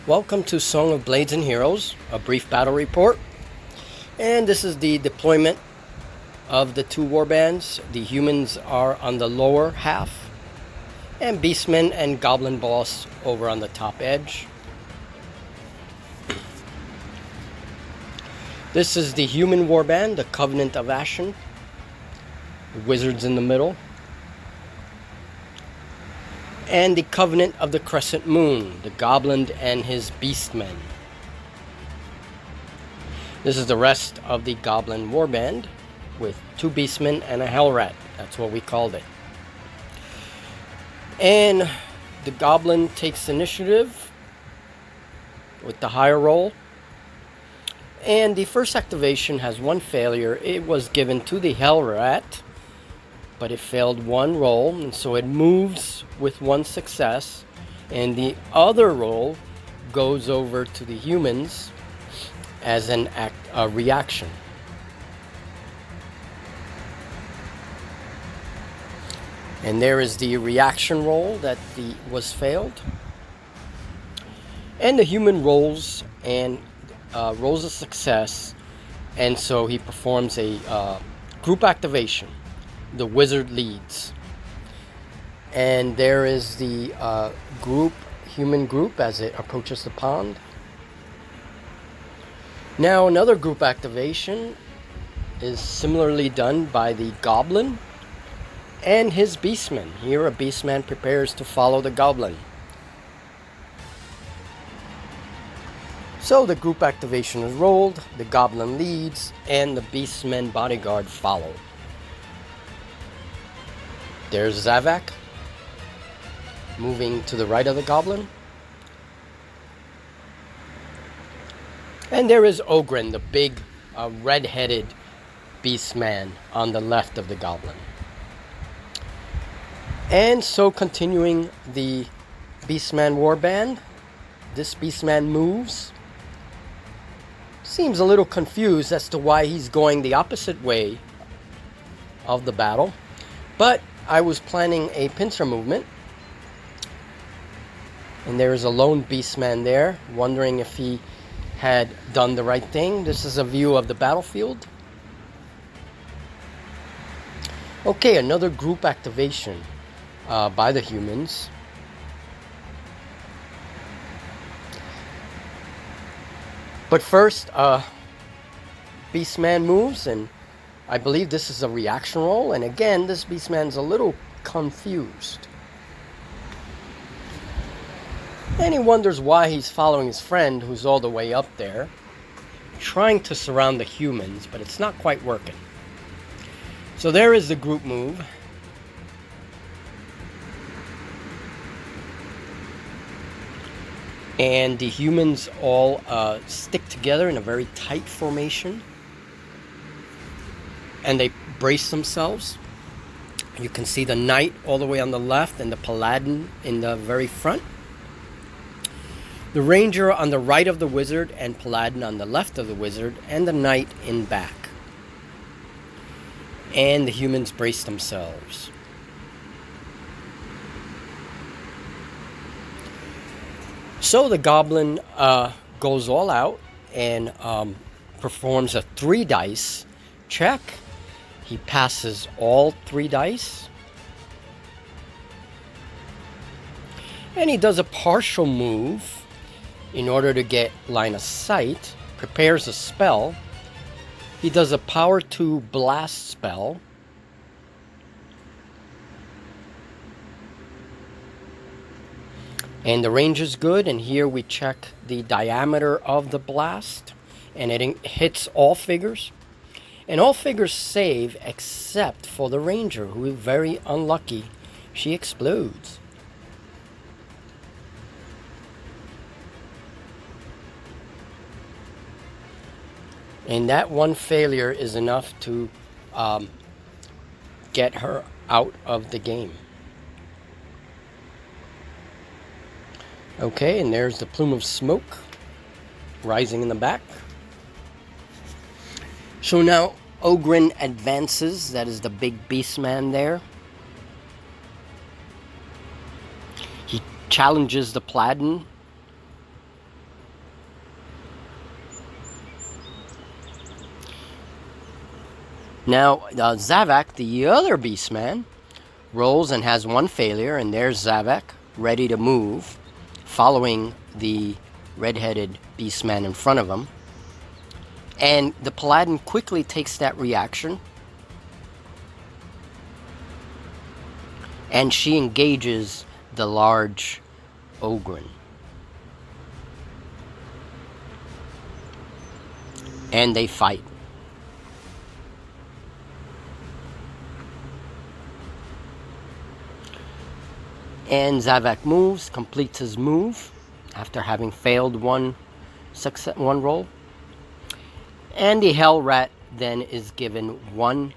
Welcome to Song of Blades and Heroes, a brief battle report. And this is the deployment of the two warbands. The humans are on the lower half, and Beastmen and Goblin Boss over on the top edge. This is the human warband, the Covenant of Ashen. The wizards in the middle. And the Covenant of the Crescent Moon, the Goblin and his Beastmen. This is the rest of the Goblin warband with two Beastmen and a Hellrat. That's what we called it. And the Goblin takes initiative with the higher roll. And the first activation has one failure. It was given to the Hellrat, but it failed one roll, and so it moves with one success, and the other roll goes over to the humans as a reaction. And there is the reaction roll that was failed, and the human rolls and rolls a success, and so he performs a group activation. The wizard leads, and there is the human group as it approaches the pond. Now another group activation is similarly done by the Goblin and his Beastman. Here a Beastman prepares to follow the Goblin. So the group activation is rolled, the Goblin leads, and the Beastman bodyguard follow. There's Zavak, moving to the right of the Goblin. And there is Ogren, the big red-headed Beastman on the left of the Goblin. And so continuing the Beastman warband, this Beastman moves. Seems a little confused as to why he's going the opposite way of the battle. But I was planning a pincer movement, and there is a lone Beastman there, wondering if he had done the right thing. This is a view of the battlefield. Okay, another group activation by the humans. But first, Beastman moves, and I believe this is a reaction roll, and again, this Beastman's a little confused. And he wonders why he's following his friend, who's all the way up there, trying to surround the humans, but it's not quite working. So there is the group move. And the humans all stick together in a very tight formation. And they brace themselves. You can see the knight all the way on the left and the paladin in the very front. The ranger on the right of the wizard and paladin on the left of the wizard, and the knight in back. And the humans brace themselves. So the Goblin goes all out and performs a 3 dice check. He passes all 3 dice. And he does a partial move in order to get line of sight. Prepares a spell. He does a power 2 blast spell. And the range is good, and here we check the diameter of the blast, and it hits all figures. And all figures save except for the ranger, who is very unlucky. She explodes. And that one failure is enough to get her out of the game. Okay, and there's the plume of smoke rising in the back. So now Ogren advances. That is the big Beastman there. He challenges the paladin Now, Zavak, the other Beastman, rolls and has one failure, and there's Zavak, ready to move, following the red-headed Beastman in front of him. And the Paladin quickly takes that reaction, and she engages the large Ogryn. And they fight. And Zavak moves, completes his move after having failed one roll. And the Hell Rat then is given one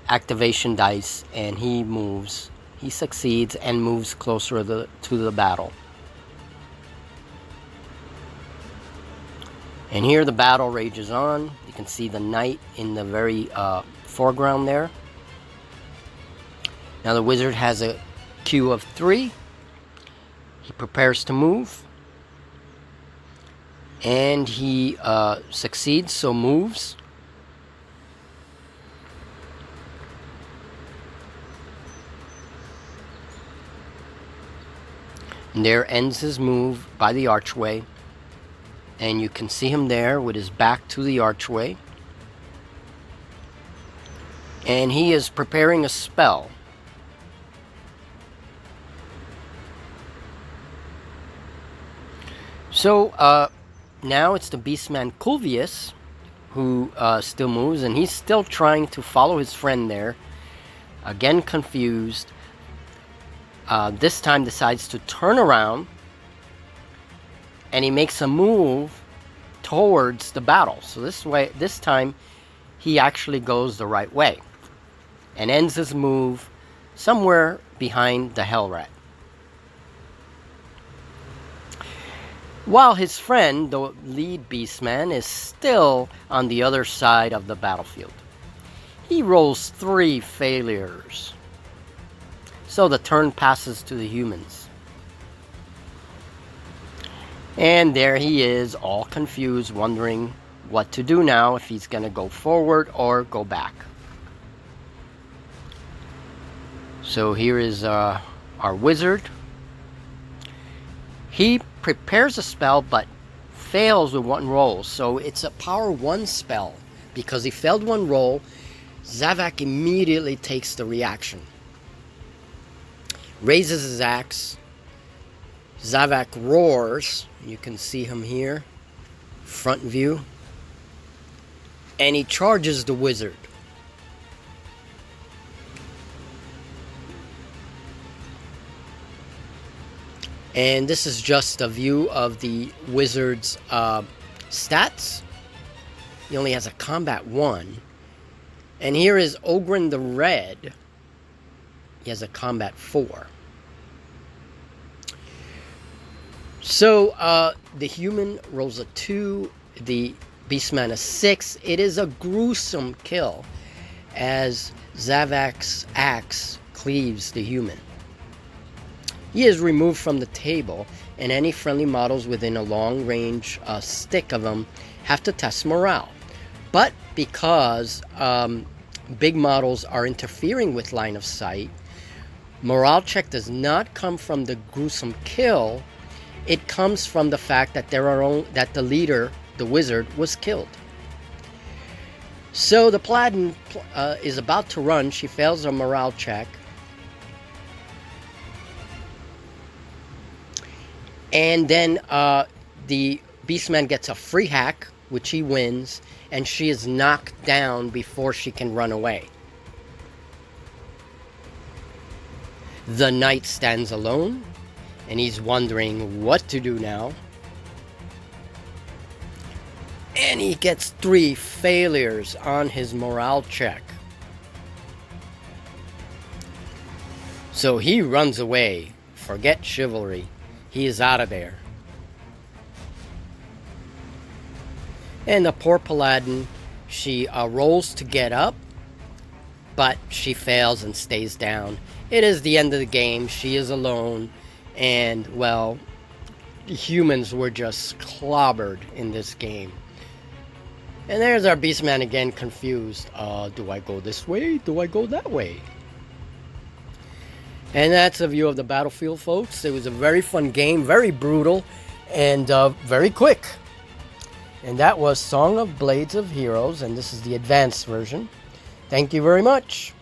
activation dice, and he moves. He succeeds and moves closer to the battle. And here the battle rages on. You can see the knight in the very foreground there. Now the wizard has a queue of 3. He prepares to move. And he succeeds, so moves. And there ends his move by the archway. And you can see him there with his back to the archway. And he is preparing a spell. So now it's the Beastman Kulvius who still moves, and he's still trying to follow his friend there. Again confused. This time decides to turn around, and he makes a move towards the battle. So this time he actually goes the right way and ends his move somewhere behind the Hell Rat. While his friend, the lead Beastman, is still on the other side of the battlefield. He rolls 3 failures. So the turn passes to the humans. And there he is, all confused, wondering what to do now, if he's going to go forward or go back. So here is our wizard. He prepares a spell but fails with 1 roll. So it's a power 1 spell. Because he failed 1 roll, Zavak immediately takes the reaction. Raises his axe. Zavak roars. You can see him here, front view. And he charges the wizard. And this is just a view of the wizard's stats. He only has a combat 1. And here is Ogryn the Red. He has a combat 4. So the human rolls a 2. The Beastman a 6. It is a gruesome kill as Zavak's axe cleaves the human. He is removed from the table, and any friendly models within a long-range stick of him have to test morale. But because big models are interfering with line of sight, morale check does not come from the gruesome kill. It comes from the fact that that the leader, the wizard, was killed. So the Paladin is about to run. She fails a morale check. And then the Beastman gets a free hack, which he wins, and she is knocked down before she can run away. The knight stands alone, and he's wondering what to do now. And he gets 3 failures on his morale check. So he runs away. Forget chivalry. He is out of there. And the poor Paladin, she rolls to get up, but she fails and stays down. It is the end of the game. She is alone. And, well, humans were just clobbered in this game. And there's our Beastman again, confused. Do I go this way? Do I go that way? And that's a view of the battlefield, folks. It was a very fun game, very brutal, and very quick. And that was Song of Blades of Heroes, and this is the advanced version. Thank you very much.